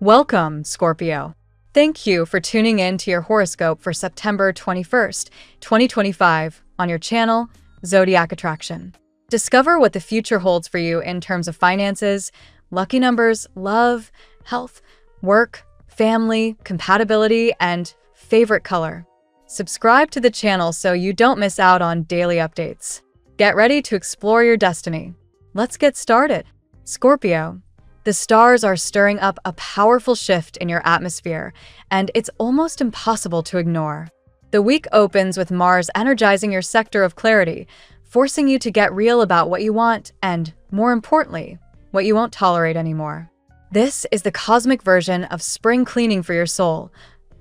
Welcome, Scorpio. Thank you for tuning in to your horoscope for September 21st, 2025 on your channel, Zodiac Attraction. Discover what the future holds for you in terms of finances, lucky numbers, love, health, work, family, compatibility, and favorite color. Subscribe to the channel so you don't miss out on daily updates. Get ready to explore your destiny. Let's get started. Scorpio, the stars are stirring up a powerful shift in your atmosphere, and it's almost impossible to ignore. The week opens with Mars energizing your sector of clarity, forcing you to get real about what you want and, more importantly, what you won't tolerate anymore. This is the cosmic version of spring cleaning for your soul.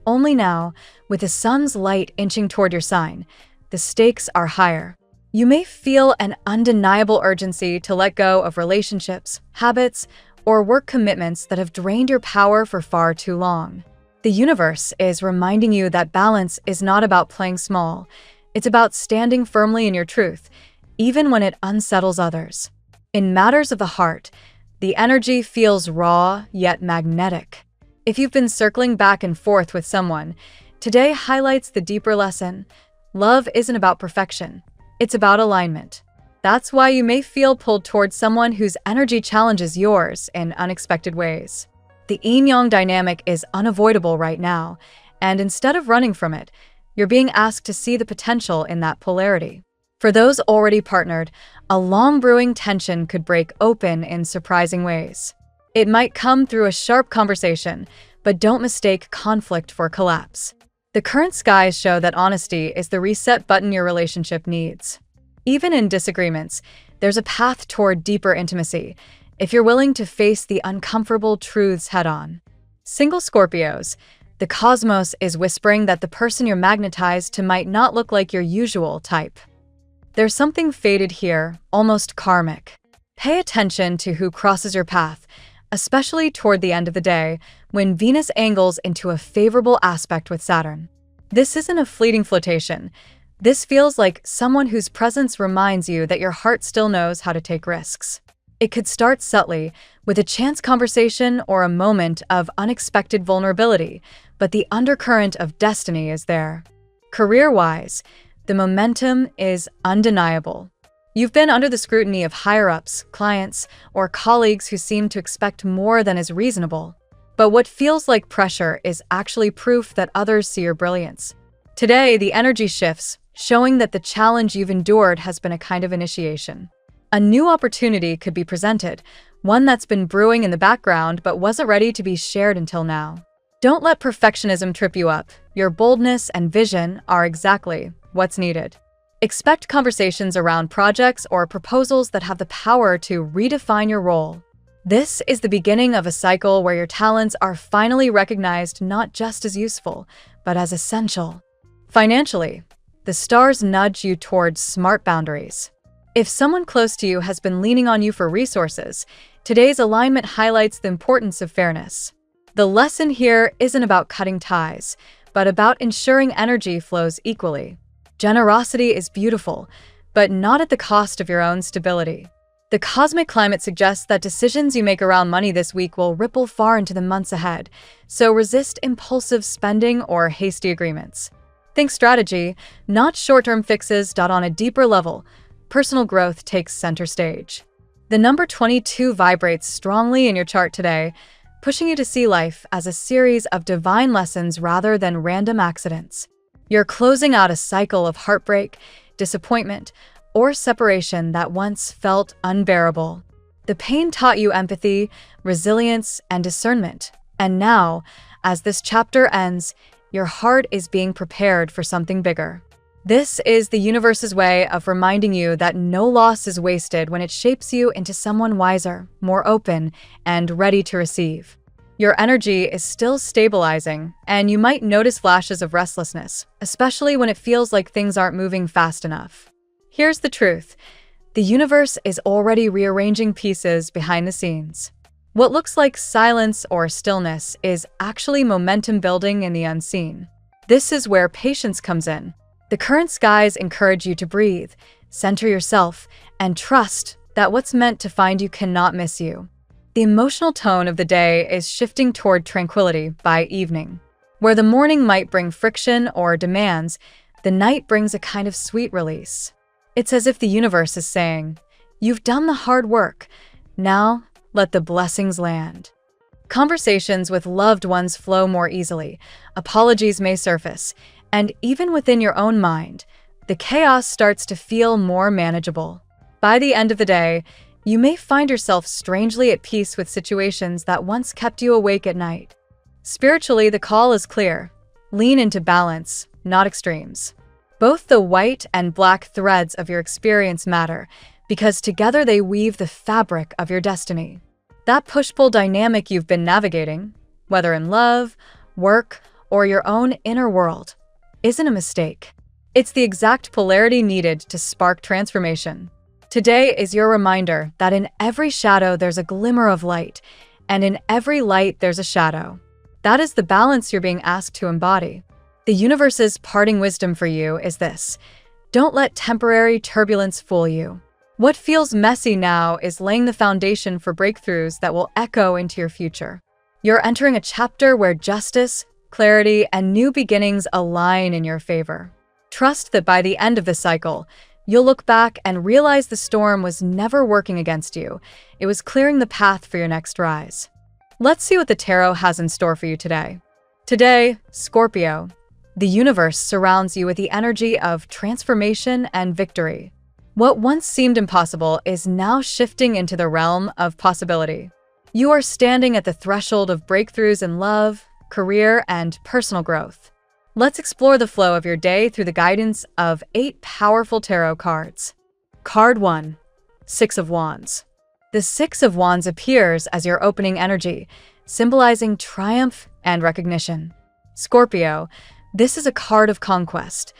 Only now, with the sun's light inching toward your sign, the stakes are higher. You may feel an undeniable urgency to let go of relationships, habits, or work commitments that have drained your power for far too long. The universe is reminding you that balance is not about playing small. It's about standing firmly in your truth, even when it unsettles others. In matters of the heart, the energy feels raw yet magnetic. If you've been circling back and forth with someone, today highlights the deeper lesson. Love isn't about perfection. It's about alignment. That's why you may feel pulled towards someone whose energy challenges yours in unexpected ways. The yin-yang dynamic is unavoidable right now, and instead of running from it, you're being asked to see the potential in that polarity. For those already partnered, a long-brewing tension could break open in surprising ways. It might come through a sharp conversation, but don't mistake conflict for collapse. The current skies show that honesty is the reset button your relationship needs. Even in disagreements, there's a path toward deeper intimacy, if you're willing to face the uncomfortable truths head-on. Single Scorpios, the cosmos is whispering that the person you're magnetized to might not look like your usual type. There's something fated here, almost karmic. Pay attention to who crosses your path, especially toward the end of the day, when Venus angles into a favorable aspect with Saturn. This isn't a fleeting flirtation. This feels like someone whose presence reminds you that your heart still knows how to take risks. It could start subtly, with a chance conversation or a moment of unexpected vulnerability, but the undercurrent of destiny is there. Career-wise, the momentum is undeniable. You've been under the scrutiny of higher-ups, clients, or colleagues who seem to expect more than is reasonable. But what feels like pressure is actually proof that others see your brilliance. Today, the energy shifts, showing that the challenge you've endured has been a kind of initiation. A new opportunity could be presented, one that's been brewing in the background but wasn't ready to be shared until now. Don't let perfectionism trip you up. Your boldness and vision are exactly what's needed. Expect conversations around projects or proposals that have the power to redefine your role. This is the beginning of a cycle where your talents are finally recognized not just as useful, but as essential. Financially, the stars nudge you towards smart boundaries. If someone close to you has been leaning on you for resources, today's alignment highlights the importance of fairness. The lesson here isn't about cutting ties, but about ensuring energy flows equally. Generosity is beautiful, but not at the cost of your own stability. The cosmic climate suggests that decisions you make around money this week will ripple far into the months ahead, so resist impulsive spending or hasty agreements. Think strategy, not short-term fixes. On a deeper level, personal growth takes center stage. The number 22 vibrates strongly in your chart today, pushing you to see life as a series of divine lessons rather than random accidents. You're closing out a cycle of heartbreak, disappointment, or separation that once felt unbearable. The pain taught you empathy, resilience, and discernment. And now, as this chapter ends, your heart is being prepared for something bigger. This is the universe's way of reminding you that no loss is wasted when it shapes you into someone wiser, more open, and ready to receive. Your energy is still stabilizing, and you might notice flashes of restlessness, especially when it feels like things aren't moving fast enough. Here's the truth. The universe is already rearranging pieces behind the scenes. What looks like silence or stillness is actually momentum building in the unseen. This is where patience comes in. The current skies encourage you to breathe, center yourself, and trust that what's meant to find you cannot miss you. The emotional tone of the day is shifting toward tranquility by evening. Where the morning might bring friction or demands, the night brings a kind of sweet release. It's as if the universe is saying, "You've done the hard work. Now, let the blessings land." Conversations with loved ones flow more easily, apologies may surface, and even within your own mind, the chaos starts to feel more manageable. By the end of the day, you may find yourself strangely at peace with situations that once kept you awake at night. Spiritually, the call is clear. Lean into balance, not extremes. Both the white and black threads of your experience matter, because together they weave the fabric of your destiny. That push-pull dynamic you've been navigating, whether in love, work, or your own inner world, isn't a mistake. It's the exact polarity needed to spark transformation. Today is your reminder that in every shadow there's a glimmer of light, and in every light there's a shadow. That is the balance you're being asked to embody. The universe's parting wisdom for you is this: don't let temporary turbulence fool you. What feels messy now is laying the foundation for breakthroughs that will echo into your future. You're entering a chapter where justice, clarity, and new beginnings align in your favor. Trust that by the end of the cycle, you'll look back and realize the storm was never working against you. It was clearing the path for your next rise. Let's see what the tarot has in store for you today. Today, Scorpio, the universe surrounds you with the energy of transformation and victory. What once seemed impossible is now shifting into the realm of possibility. You are standing at the threshold of breakthroughs in love, career, and personal growth. Let's explore the flow of your day through the guidance of 8 powerful tarot cards. Card 1, Six of Wands. The Six of Wands appears as your opening energy, symbolizing triumph and recognition. Scorpio, this is a card of conquest,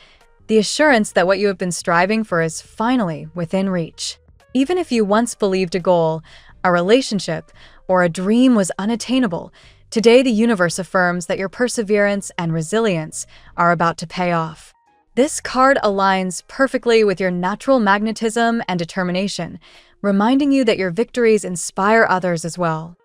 the assurance that what you have been striving for is finally within reach. Even if you once believed a goal, a relationship, or a dream was unattainable, today the universe affirms that your perseverance and resilience are about to pay off. This card aligns perfectly with your natural magnetism and determination, reminding you that your victories inspire others as well.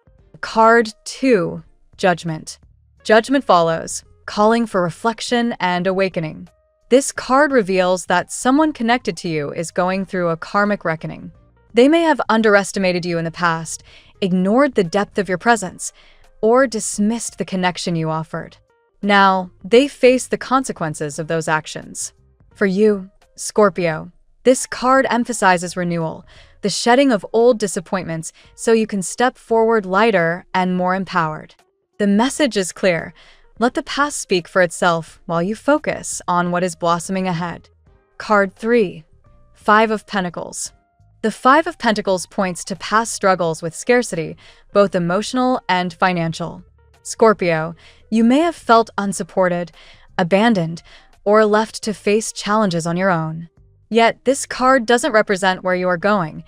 Card 2, Judgment. Judgment follows, calling for reflection and awakening. This card reveals that someone connected to you is going through a karmic reckoning. They may have underestimated you in the past, ignored the depth of your presence, or dismissed the connection you offered. Now, they face the consequences of those actions. For you, Scorpio, this card emphasizes renewal, the shedding of old disappointments so you can step forward lighter and more empowered. The message is clear. Let the past speak for itself while you focus on what is blossoming ahead. Card 3, Five of Pentacles. The Five of Pentacles points to past struggles with scarcity, both emotional and financial. Scorpio, you may have felt unsupported, abandoned, or left to face challenges on your own. Yet, this card doesn't represent where you are going.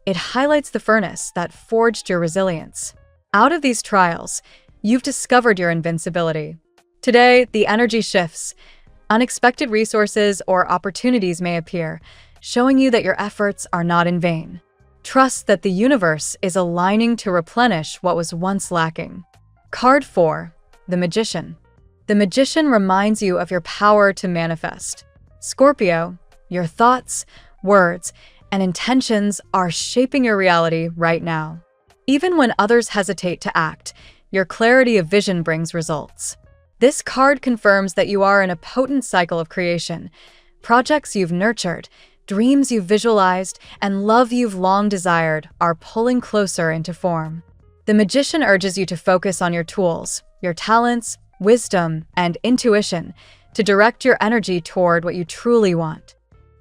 It highlights the furnace that forged your resilience. Out of these trials, you've discovered your invincibility. Today, the energy shifts. Unexpected resources or opportunities may appear, showing you that your efforts are not in vain. Trust that the universe is aligning to replenish what was once lacking. Card 4, the Magician. The Magician reminds you of your power to manifest. Scorpio, your thoughts, words, and intentions are shaping your reality right now. Even when others hesitate to act, your clarity of vision brings results. This card confirms that you are in a potent cycle of creation. Projects you've nurtured, dreams you've visualized, and love you've long desired are pulling closer into form. The Magician urges you to focus on your tools, your talents, wisdom, and intuition to direct your energy toward what you truly want.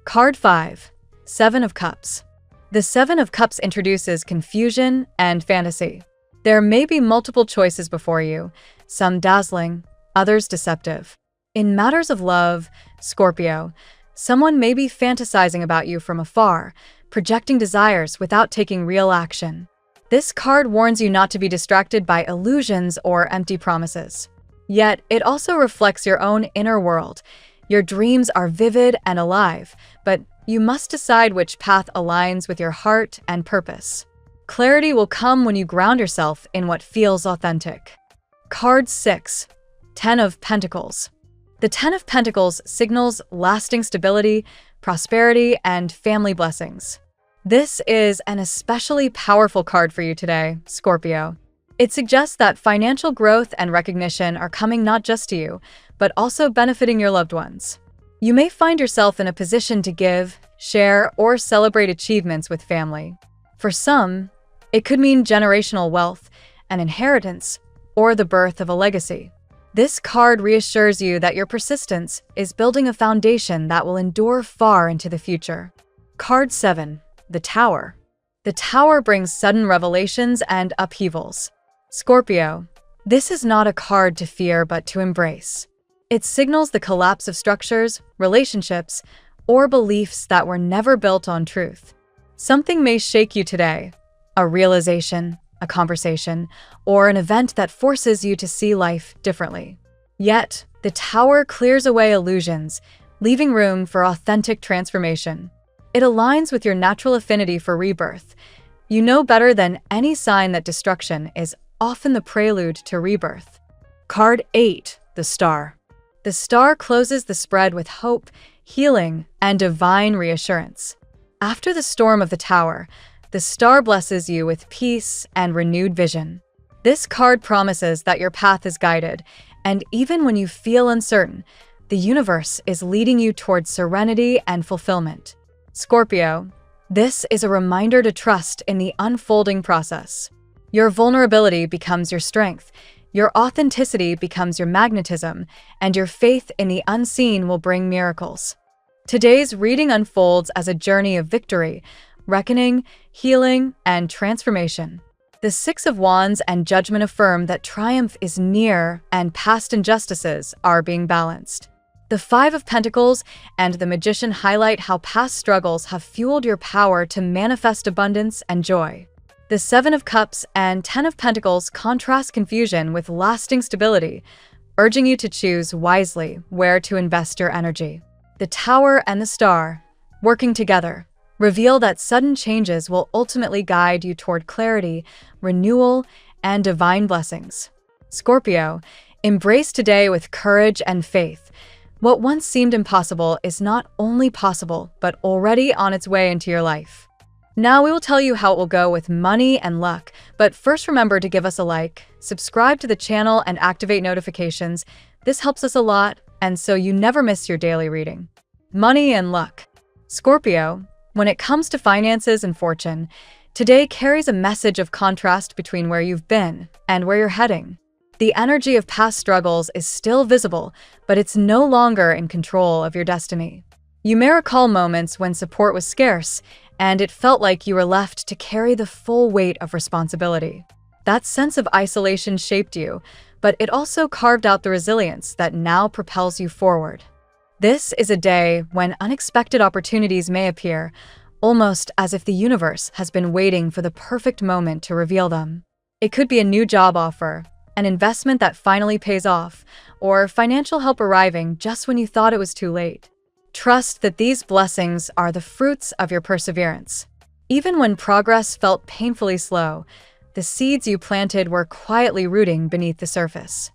Card 5, Seven of Cups. The Seven of Cups introduces confusion and fantasy. There may be multiple choices before you, some dazzling, others deceptive. In matters of love, Scorpio, someone may be fantasizing about you from afar, projecting desires without taking real action. This card warns you not to be distracted by illusions or empty promises. Yet, it also reflects your own inner world. Your dreams are vivid and alive, but you must decide which path aligns with your heart and purpose. Clarity will come when you ground yourself in what feels authentic. Card 6. Ten of Pentacles. The Ten of Pentacles signals lasting stability, prosperity, and family blessings. This is an especially powerful card for you today, Scorpio. It suggests that financial growth and recognition are coming not just to you, but also benefiting your loved ones. You may find yourself in a position to give, share, or celebrate achievements with family. For some, it could mean generational wealth, an inheritance, or the birth of a legacy. This card reassures you that your persistence is building a foundation that will endure far into the future. Card 7. The Tower. The Tower brings sudden revelations and upheavals. Scorpio, this is not a card to fear but to embrace. It signals the collapse of structures, relationships, or beliefs that were never built on truth. Something may shake you today, a realization, a conversation, or an event that forces you to see life differently. Yet, the Tower clears away illusions, leaving room for authentic transformation. It aligns with your natural affinity for rebirth. You know better than any sign that destruction is often the prelude to rebirth. Card 8. The Star. The Star closes the spread with hope, healing, and divine reassurance. After the storm of the Tower, the Star blesses you with peace and renewed vision. This card promises that your path is guided, and even when you feel uncertain, the universe is leading you towards serenity and fulfillment. Scorpio, this is a reminder to trust in the unfolding process. Your vulnerability becomes your strength, your authenticity becomes your magnetism, and your faith in the unseen will bring miracles. Today's reading unfolds as a journey of victory, reckoning, healing, and transformation. The Six of Wands and Judgment affirm that triumph is near and past injustices are being balanced. The Five of Pentacles and the Magician highlight how past struggles have fueled your power to manifest abundance and joy. The Seven of Cups and Ten of Pentacles contrast confusion with lasting stability, urging you to choose wisely where to invest your energy. The Tower and the Star, working together, reveal that sudden changes will ultimately guide you toward clarity, renewal, and divine blessings. Scorpio, embrace today with courage and faith. What once seemed impossible is not only possible, but already on its way into your life. Now we will tell you how it will go with money and luck, but first remember to give us a like, subscribe to the channel, and activate notifications. This helps us a lot, and so you never miss your daily reading. Money and luck. Scorpio, when it comes to finances and fortune, today carries a message of contrast between where you've been and where you're heading. The energy of past struggles is still visible, but it's no longer in control of your destiny. You may recall moments when support was scarce, and it felt like you were left to carry the full weight of responsibility. That sense of isolation shaped you, but it also carved out the resilience that now propels you forward. This is a day when unexpected opportunities may appear, almost as if the universe has been waiting for the perfect moment to reveal them. It could be a new job offer, an investment that finally pays off, or financial help arriving just when you thought it was too late. Trust that these blessings are the fruits of your perseverance. Even when progress felt painfully slow, the seeds you planted were quietly rooting beneath the surface.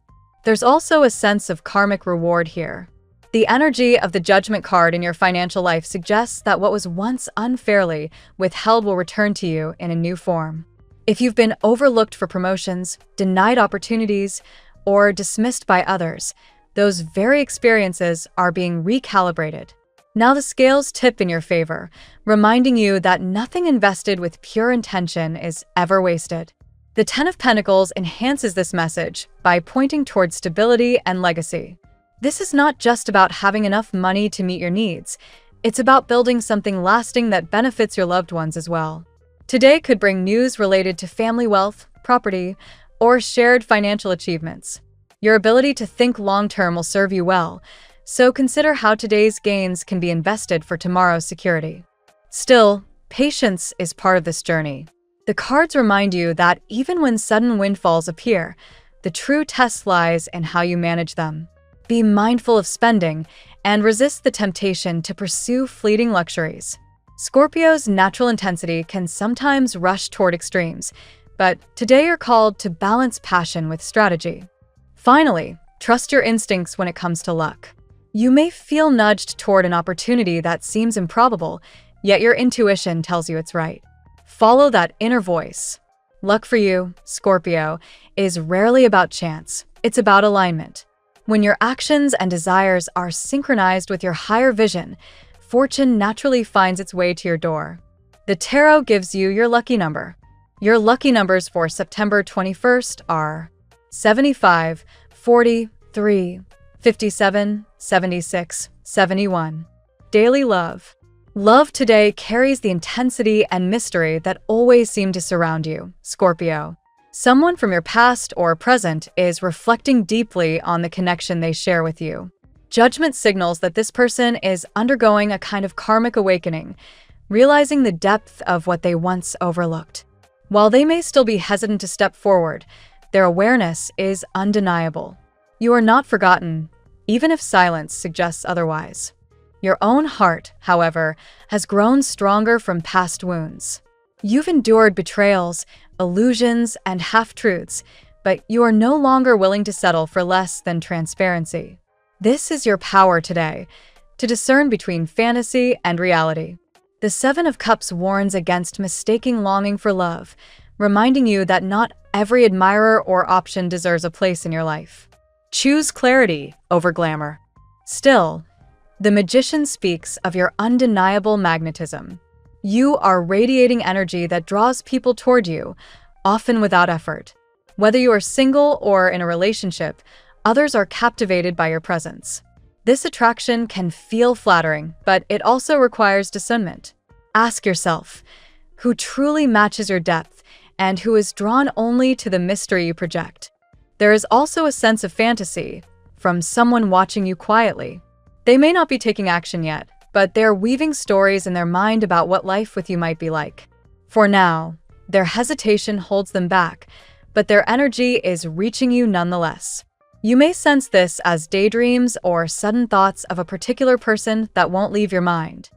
There's also a sense of karmic reward here. The energy of the Judgment card in your financial life suggests that what was once unfairly withheld will return to you in a new form. If you've been overlooked for promotions, denied opportunities, or dismissed by others, those very experiences are being recalibrated. Now the scales tip in your favor, reminding you that nothing invested with pure intention is ever wasted. The Ten of Pentacles enhances this message by pointing towards stability and legacy. This is not just about having enough money to meet your needs. It's about building something lasting that benefits your loved ones as well. Today could bring news related to family wealth, property, or shared financial achievements. Your ability to think long-term will serve you well, so consider how today's gains can be invested for tomorrow's security. Still, patience is part of this journey. The cards remind you that even when sudden windfalls appear, the true test lies in how you manage them. Be mindful of spending and resist the temptation to pursue fleeting luxuries. Scorpio's natural intensity can sometimes rush toward extremes, but today you're called to balance passion with strategy. Finally, trust your instincts when it comes to luck. You may feel nudged toward an opportunity that seems improbable, yet your intuition tells you it's right. Follow that inner voice. Luck for you, Scorpio, is rarely about chance. It's about alignment. When your actions and desires are synchronized with your higher vision, fortune naturally finds its way to your door. The tarot gives you your lucky number. Your lucky numbers for September 21st are 75, 43, 57, 76, 71. Daily love. Love today carries the intensity and mystery that always seem to surround you, Scorpio. Someone from your past or present is reflecting deeply on the connection they share with you. Judgment signals that this person is undergoing a kind of karmic awakening, realizing the depth of what they once overlooked. While they may still be hesitant to step forward, their awareness is undeniable. You are not forgotten, even if silence suggests otherwise. Your own heart, however, has grown stronger from past wounds. You've endured betrayals, illusions, and half-truths, but you are no longer willing to settle for less than transparency. This is your power today, to discern between fantasy and reality. The Seven of Cups warns against mistaking longing for love, reminding you that not every admirer or option deserves a place in your life. Choose clarity over glamour. Still, the Magician speaks of your undeniable magnetism. You are radiating energy that draws people toward you, often without effort. Whether you are single or in a relationship, others are captivated by your presence. This attraction can feel flattering, but it also requires discernment. Ask yourself, who truly matches your depth and who is drawn only to the mystery you project? There is also a sense of fantasy from someone watching you quietly. They may not be taking action yet, but they're weaving stories in their mind about what life with you might be like. For now, their hesitation holds them back, but their energy is reaching you nonetheless. You may sense this as daydreams or sudden thoughts of a particular person that won't leave your mind.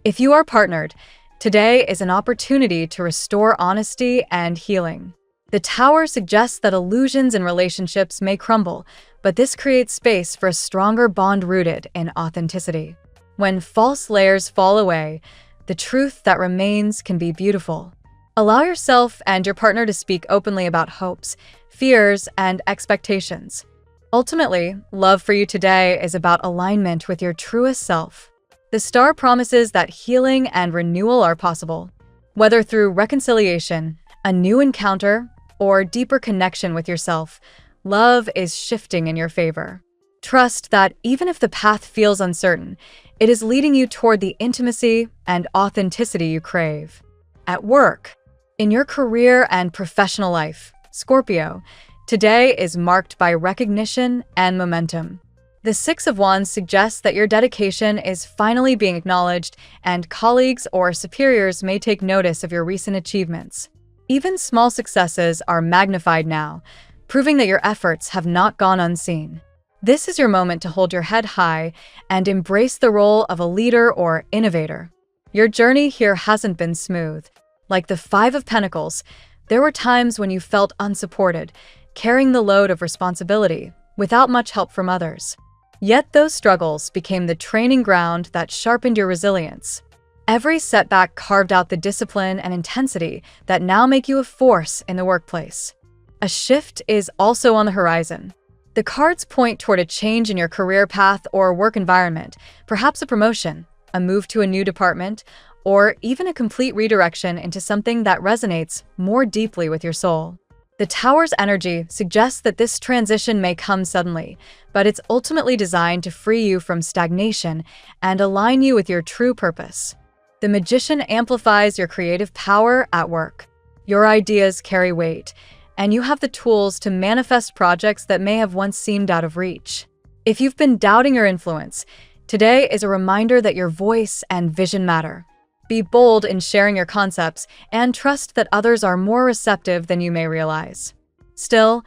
If you are partnered, today is an opportunity to restore honesty and healing. The Tower suggests that illusions in relationships may crumble, but this creates space for a stronger bond rooted in authenticity. When false layers fall away, the truth that remains can be beautiful. Allow yourself and your partner to speak openly about hopes, fears, and expectations. Ultimately, love for you today is about alignment with your truest self. The star promises that healing and renewal are possible. Whether through reconciliation, a new encounter, or deeper connection with yourself, love is shifting in your favor. Trust that even if the path feels uncertain, it is leading you toward the intimacy and authenticity you crave. At work, in your career and professional life, Scorpio, today is marked by recognition and momentum. The Six of Wands suggests that your dedication is finally being acknowledged, and colleagues or superiors may take notice of your recent achievements. Even small successes are magnified now, proving that your efforts have not gone unseen. This is your moment to hold your head high and embrace the role of a leader or innovator. Your journey here hasn't been smooth. Like the Five of Pentacles, there were times when you felt unsupported, carrying the load of responsibility without much help from others. Yet those struggles became the training ground that sharpened your resilience. Every setback carved out the discipline and intensity that now make you a force in the workplace. A shift is also on the horizon. The cards point toward a change in your career path or work environment, perhaps a promotion, a move to a new department, or even a complete redirection into something that resonates more deeply with your soul. The Tower's energy suggests that this transition may come suddenly, but it's ultimately designed to free you from stagnation and align you with your true purpose. The Magician amplifies your creative power at work. Your ideas carry weight, and you have the tools to manifest projects that may have once seemed out of reach. If you've been doubting your influence, today is a reminder that your voice and vision matter. Be bold in sharing your concepts and trust that others are more receptive than you may realize. Still,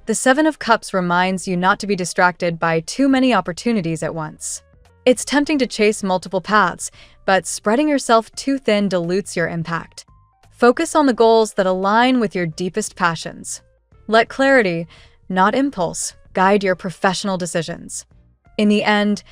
the Seven of Cups reminds you not to be distracted by too many opportunities at once. It's tempting to chase multiple paths, but spreading yourself too thin dilutes your impact. Focus on the goals that align with your deepest passions. Let clarity, not impulse, guide your professional decisions. In the end,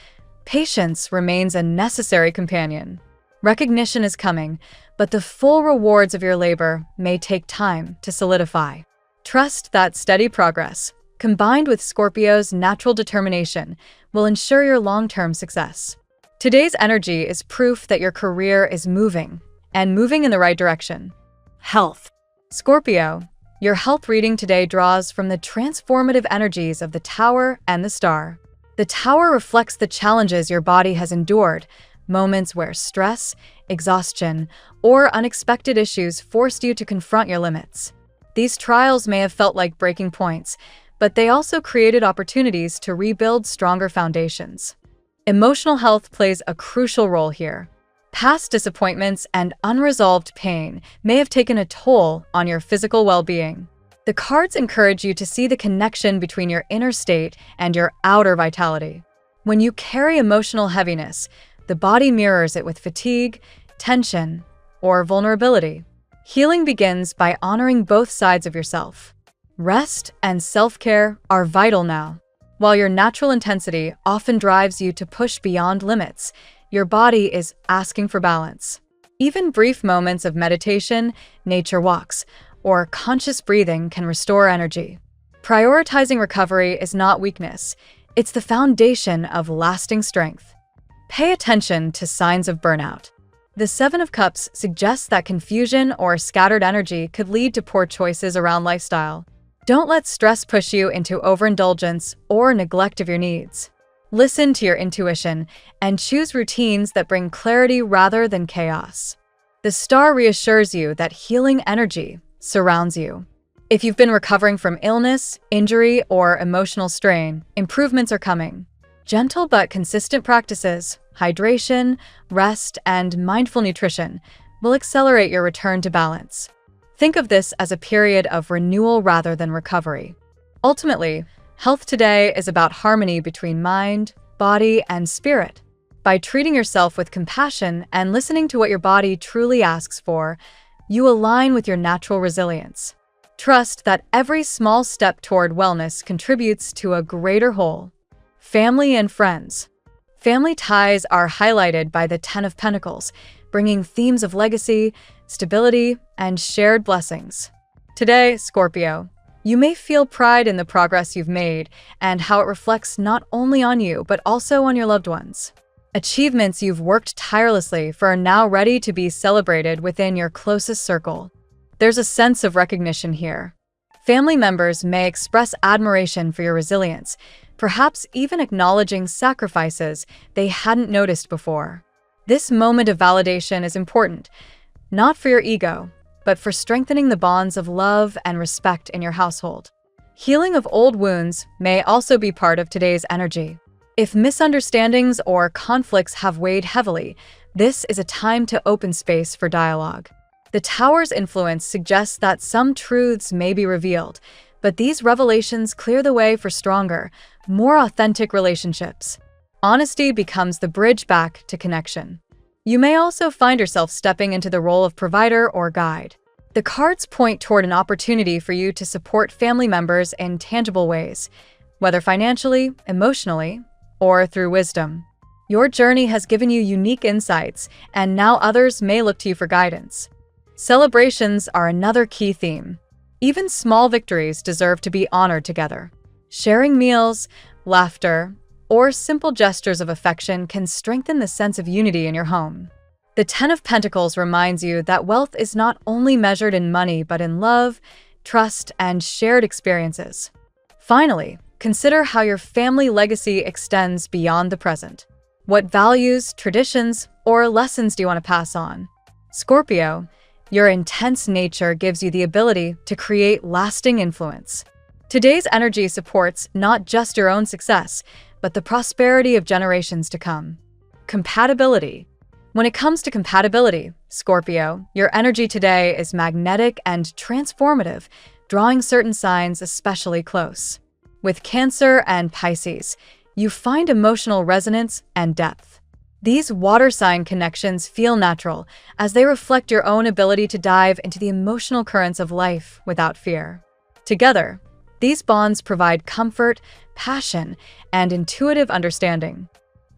patience remains a necessary companion. Recognition is coming, but the full rewards of your labor may take time to solidify. Trust that steady progress, combined with Scorpio's natural determination, will ensure your long-term success. Today's energy is proof that your career is moving, and moving in the right direction. Health. Scorpio, your health reading today draws from the transformative energies of the Tower and the Star. The Tower reflects the challenges your body has endured, moments where stress, exhaustion, or unexpected issues forced you to confront your limits. These trials may have felt like breaking points, but they also created opportunities to rebuild stronger foundations. Emotional health plays a crucial role here. Past disappointments and unresolved pain may have taken a toll on your physical well-being. The cards encourage you to see the connection between your inner state and your outer vitality. When you carry emotional heaviness, the body mirrors it with fatigue, tension, or vulnerability. Healing begins by honoring both sides of yourself. Rest and self-care are vital now. While your natural intensity often drives you to push beyond limits, your body is asking for balance. Even brief moments of meditation, nature walks, or conscious breathing can restore energy. Prioritizing recovery is not weakness, it's the foundation of lasting strength. Pay attention to signs of burnout. The Seven of Cups suggests that confusion or scattered energy could lead to poor choices around lifestyle. Don't let stress push you into overindulgence or neglect of your needs. Listen to your intuition and choose routines that bring clarity rather than chaos. The Star reassures you that healing energy surrounds you. If you've been recovering from illness, injury, or emotional strain, improvements are coming. Gentle but consistent practices, hydration, rest, and mindful nutrition will accelerate your return to balance. Think of this as a period of renewal rather than recovery. Ultimately, health today is about harmony between mind, body, and spirit. By treating yourself with compassion and listening to what your body truly asks for, you align with your natural resilience. Trust that every small step toward wellness contributes to a greater whole. Family and friends. Family ties are highlighted by the Ten of Pentacles, bringing themes of legacy, stability, and shared blessings. Today, Scorpio, you may feel pride in the progress you've made and how it reflects not only on you, but also on your loved ones. Achievements you've worked tirelessly for are now ready to be celebrated within your closest circle. There's a sense of recognition here. Family members may express admiration for your resilience, perhaps even acknowledging sacrifices they hadn't noticed before. This moment of validation is important, not for your ego, but for strengthening the bonds of love and respect in your household. Healing of old wounds may also be part of today's energy. If misunderstandings or conflicts have weighed heavily, this is a time to open space for dialogue. The Tower's influence suggests that some truths may be revealed, but these revelations clear the way for stronger, more authentic relationships. Honesty becomes the bridge back to connection. You may also find yourself stepping into the role of provider or guide. The cards point toward an opportunity for you to support family members in tangible ways, whether financially, emotionally, or through wisdom. Your journey has given you unique insights, and now others may look to you for guidance. Celebrations are another key theme. Even small victories deserve to be honored together. Sharing meals, laughter, or simple gestures of affection can strengthen the sense of unity in your home. The Ten of Pentacles reminds you that wealth is not only measured in money, but in love, trust, and shared experiences. Finally, consider how your family legacy extends beyond the present. What values, traditions, or lessons do you want to pass on? Scorpio, your intense nature gives you the ability to create lasting influence. Today's energy supports not just your own success, but the prosperity of generations to come. Compatibility. When it comes to compatibility, Scorpio, your energy today is magnetic and transformative, drawing certain signs especially close. With Cancer and Pisces, you find emotional resonance and depth. These water sign connections feel natural as they reflect your own ability to dive into the emotional currents of life without fear. Together, these bonds provide comfort, passion, and intuitive understanding.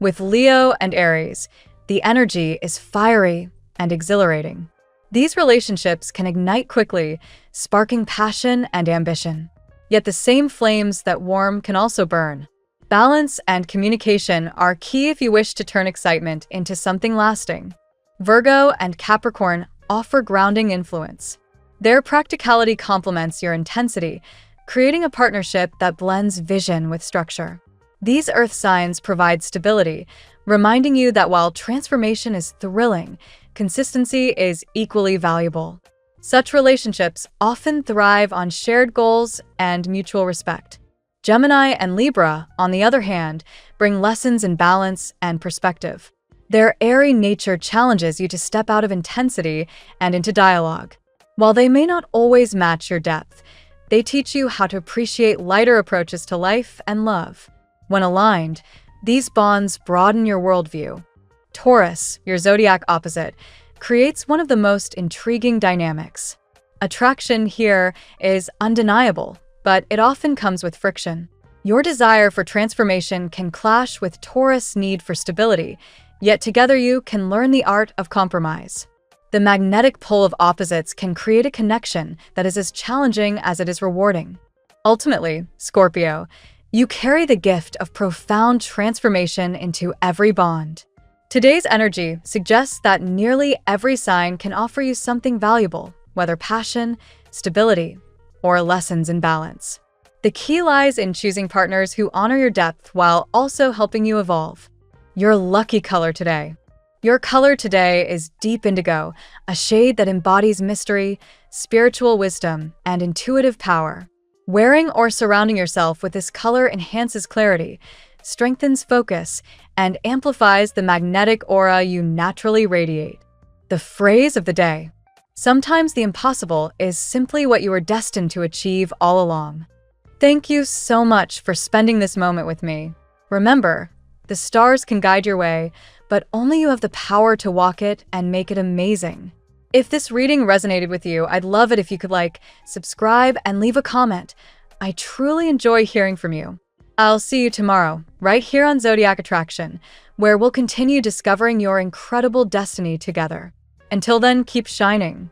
With Leo and Aries, the energy is fiery and exhilarating. These relationships can ignite quickly, sparking passion and ambition. Yet the same flames that warm can also burn. Balance and communication are key if you wish to turn excitement into something lasting. Virgo and Capricorn offer grounding influence. Their practicality complements your intensity, creating a partnership that blends vision with structure. These earth signs provide stability, reminding you that while transformation is thrilling, consistency is equally valuable. Such relationships often thrive on shared goals and mutual respect. Gemini and Libra, on the other hand, bring lessons in balance and perspective. Their airy nature challenges you to step out of intensity and into dialogue. While they may not always match your depth, they teach you how to appreciate lighter approaches to life and love. When aligned, these bonds broaden your worldview. Taurus, your zodiac opposite, creates one of the most intriguing dynamics. Attraction here is undeniable, but it often comes with friction. Your desire for transformation can clash with Taurus' need for stability, yet together you can learn the art of compromise. The magnetic pull of opposites can create a connection that is as challenging as it is rewarding. Ultimately, Scorpio, you carry the gift of profound transformation into every bond. Today's energy suggests that nearly every sign can offer you something valuable, whether passion, stability, or lessons in balance. The key lies in choosing partners who honor your depth while also helping you evolve. Your lucky color today. Your color today is deep indigo, a shade that embodies mystery, spiritual wisdom, and intuitive power. Wearing or surrounding yourself with this color enhances clarity, strengthens focus, and amplifies the magnetic aura you naturally radiate. The phrase of the day. Sometimes the impossible is simply what you were destined to achieve all along. Thank you so much for spending this moment with me. Remember, the stars can guide your way, but only you have the power to walk it and make it amazing. If this reading resonated with you, I'd love it if you could subscribe, and leave a comment. I truly enjoy hearing from you. I'll see you tomorrow, right here on Zodiac Attraction, where we'll continue discovering your incredible destiny together. Until then, keep shining.